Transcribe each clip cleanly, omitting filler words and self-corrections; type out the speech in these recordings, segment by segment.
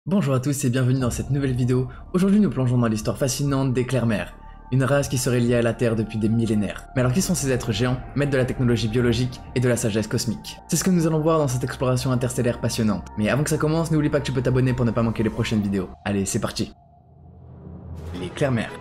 Bonjour à tous et bienvenue dans cette nouvelle vidéo. Aujourd'hui nous plongeons dans l'histoire fascinante des Clairmères, une race qui serait liée à la Terre depuis des millénaires. Mais alors qui sont ces êtres géants, maîtres de la technologie biologique et de la sagesse cosmique? C'est ce que nous allons voir dans cette exploration interstellaire passionnante. Mais avant que ça commence, n'oublie pas que tu peux t'abonner pour ne pas manquer les prochaines vidéos. Allez, c'est parti. Les Clairmères.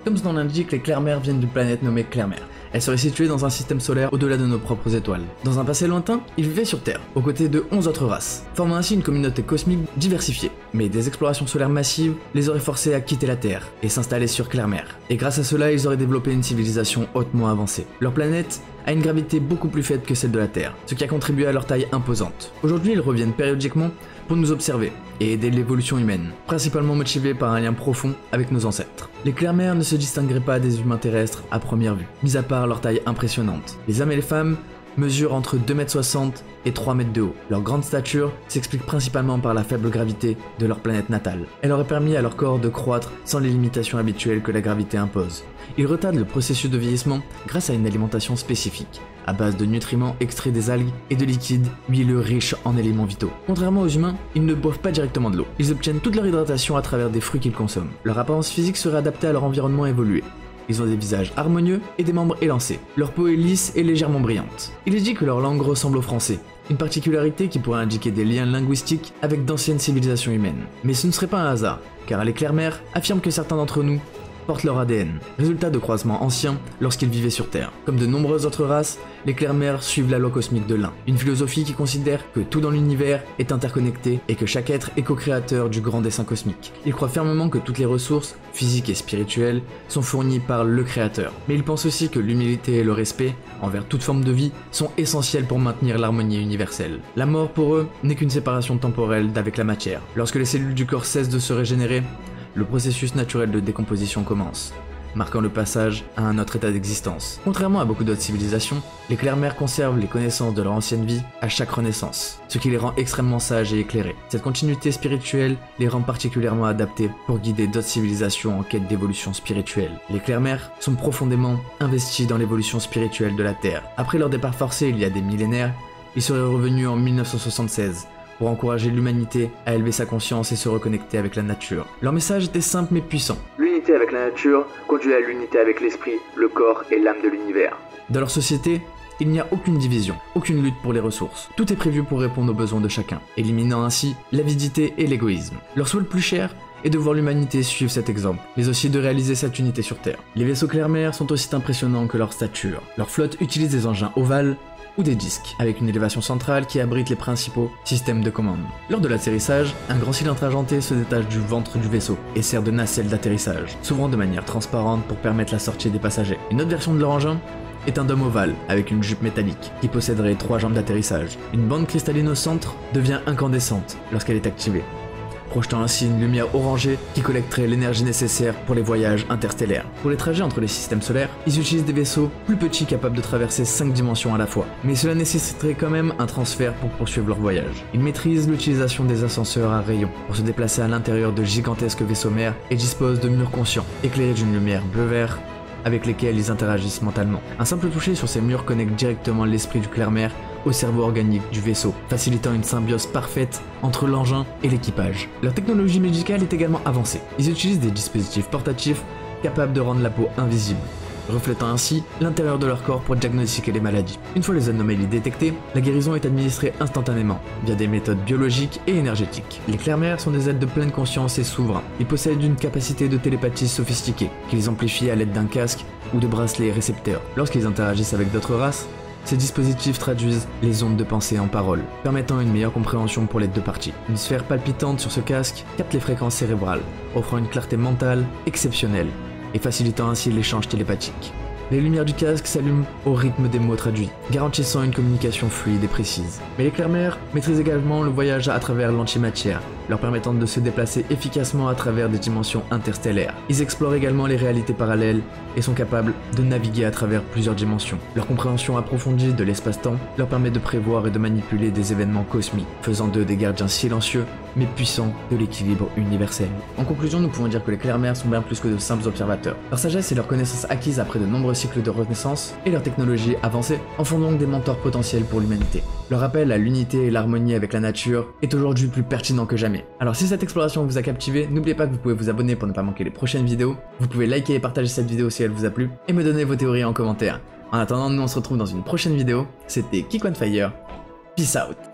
Comme son nom l'indique, les Clairmères viennent d'une planète nommée Clairmère. Elle serait située dans un système solaire au-delà de nos propres étoiles. Dans un passé lointain, ils vivaient sur Terre, aux côtés de 11 autres races, formant ainsi une communauté cosmique diversifiée. Mais des explorations solaires massives les auraient forcés à quitter la Terre et s'installer sur Clairmère. Et grâce à cela, ils auraient développé une civilisation hautement avancée. Leur planète a une gravité beaucoup plus faible que celle de la Terre, ce qui a contribué à leur taille imposante. Aujourd'hui, ils reviennent périodiquement pour nous observer et aider l'évolution humaine, principalement motivés par un lien profond avec nos ancêtres. Les Clairmères ne se distingueraient pas des humains terrestres à première vue, mis à part leur taille impressionnante. Les hommes et les femmes mesurent entre 2,60 m et 3 m de haut. Leur grande stature s'explique principalement par la faible gravité de leur planète natale. Elle aurait permis à leur corps de croître sans les limitations habituelles que la gravité impose. Ils retardent le processus de vieillissement grâce à une alimentation spécifique, à base de nutriments extraits des algues et de liquides huileux riches en éléments vitaux. Contrairement aux humains, ils ne boivent pas directement de l'eau. Ils obtiennent toute leur hydratation à travers des fruits qu'ils consomment. Leur apparence physique serait adaptée à leur environnement évolué. Ils ont des visages harmonieux et des membres élancés. Leur peau est lisse et légèrement brillante. Il est dit que leur langue ressemble au français, une particularité qui pourrait indiquer des liens linguistiques avec d'anciennes civilisations humaines. Mais ce ne serait pas un hasard, car les Clairmères affirment que certains d'entre nous portent leur ADN, résultat de croisements anciens lorsqu'ils vivaient sur Terre. Comme de nombreuses autres races, les Clairmères suivent la loi cosmique de l'un, une philosophie qui considère que tout dans l'univers est interconnecté et que chaque être est co-créateur du grand dessein cosmique. Ils croient fermement que toutes les ressources, physiques et spirituelles, sont fournies par le Créateur. Mais ils pensent aussi que l'humilité et le respect envers toute forme de vie sont essentiels pour maintenir l'harmonie universelle. La mort pour eux n'est qu'une séparation temporelle d'avec la matière. Lorsque les cellules du corps cessent de se régénérer, le processus naturel de décomposition commence, marquant le passage à un autre état d'existence. Contrairement à beaucoup d'autres civilisations, les Clairmères conservent les connaissances de leur ancienne vie à chaque renaissance, ce qui les rend extrêmement sages et éclairés. Cette continuité spirituelle les rend particulièrement adaptés pour guider d'autres civilisations en quête d'évolution spirituelle. Les Clairmères sont profondément investis dans l'évolution spirituelle de la Terre. Après leur départ forcé il y a des millénaires, ils seraient revenus en 1976, pour encourager l'humanité à élever sa conscience et se reconnecter avec la nature. Leur message était simple mais puissant. L'unité avec la nature conduit à l'unité avec l'esprit, le corps et l'âme de l'univers. Dans leur société, il n'y a aucune division, aucune lutte pour les ressources. Tout est prévu pour répondre aux besoins de chacun, éliminant ainsi l'avidité et l'égoïsme. Leur souhait le plus cher est de voir l'humanité suivre cet exemple, mais aussi de réaliser cette unité sur Terre. Les vaisseaux Clairmères sont aussi impressionnants que leur stature. Leur flotte utilise des engins ovales ou des disques, avec une élévation centrale qui abrite les principaux systèmes de commande. Lors de l'atterrissage, un grand cylindre argenté se détache du ventre du vaisseau et sert de nacelle d'atterrissage, s'ouvrant de manière transparente pour permettre la sortie des passagers. Une autre version de leur engin est un dôme ovale avec une jupe métallique qui posséderait 3 jambes d'atterrissage. Une bande cristalline au centre devient incandescente lorsqu'elle est activée, projetant ainsi une lumière orangée qui collecterait l'énergie nécessaire pour les voyages interstellaires. Pour les trajets entre les systèmes solaires, ils utilisent des vaisseaux plus petits capables de traverser 5 dimensions à la fois. Mais cela nécessiterait quand même un transfert pour poursuivre leur voyage. Ils maîtrisent l'utilisation des ascenseurs à rayons pour se déplacer à l'intérieur de gigantesques vaisseaux mers et disposent de murs conscients, éclairés d'une lumière bleu-vert avec lesquels ils interagissent mentalement. Un simple toucher sur ces murs connecte directement l'esprit du Clairmère au cerveau organique du vaisseau, facilitant une symbiose parfaite entre l'engin et l'équipage. Leur technologie médicale est également avancée. Ils utilisent des dispositifs portatifs capables de rendre la peau invisible, reflétant ainsi l'intérieur de leur corps pour diagnostiquer les maladies. Une fois les anomalies détectées, la guérison est administrée instantanément, via des méthodes biologiques et énergétiques. Les Clairmères sont des êtres de pleine conscience et souverains. Ils possèdent une capacité de télépathie sophistiquée, qu'ils amplifient à l'aide d'un casque ou de bracelets récepteurs. Lorsqu'ils interagissent avec d'autres races, ces dispositifs traduisent les ondes de pensée en paroles, permettant une meilleure compréhension pour les deux parties. Une sphère palpitante sur ce casque capte les fréquences cérébrales, offrant une clarté mentale exceptionnelle et facilitant ainsi l'échange télépathique. Les lumières du casque s'allument au rythme des mots traduits, garantissant une communication fluide et précise. Mais les Clairmères maîtrisent également le voyage à travers l'antimatière, leur permettant de se déplacer efficacement à travers des dimensions interstellaires. Ils explorent également les réalités parallèles et sont capables de naviguer à travers plusieurs dimensions. Leur compréhension approfondie de l'espace-temps leur permet de prévoir et de manipuler des événements cosmiques, faisant d'eux des gardiens silencieux mais puissants de l'équilibre universel. En conclusion, nous pouvons dire que les Clermères sont bien plus que de simples observateurs. Leur sagesse et leur connaissance acquise après de nombreux cycles de renaissance et leur technologie avancée en font donc des mentors potentiels pour l'humanité. Leur appel à l'unité et l'harmonie avec la nature est aujourd'hui plus pertinent que jamais. Alors si cette exploration vous a captivé, n'oubliez pas que vous pouvez vous abonner pour ne pas manquer les prochaines vidéos, vous pouvez liker et partager cette vidéo si elle vous a plu, et me donner vos théories en commentaire. En attendant, nous on se retrouve dans une prochaine vidéo, c'était Geek on Fire, peace out.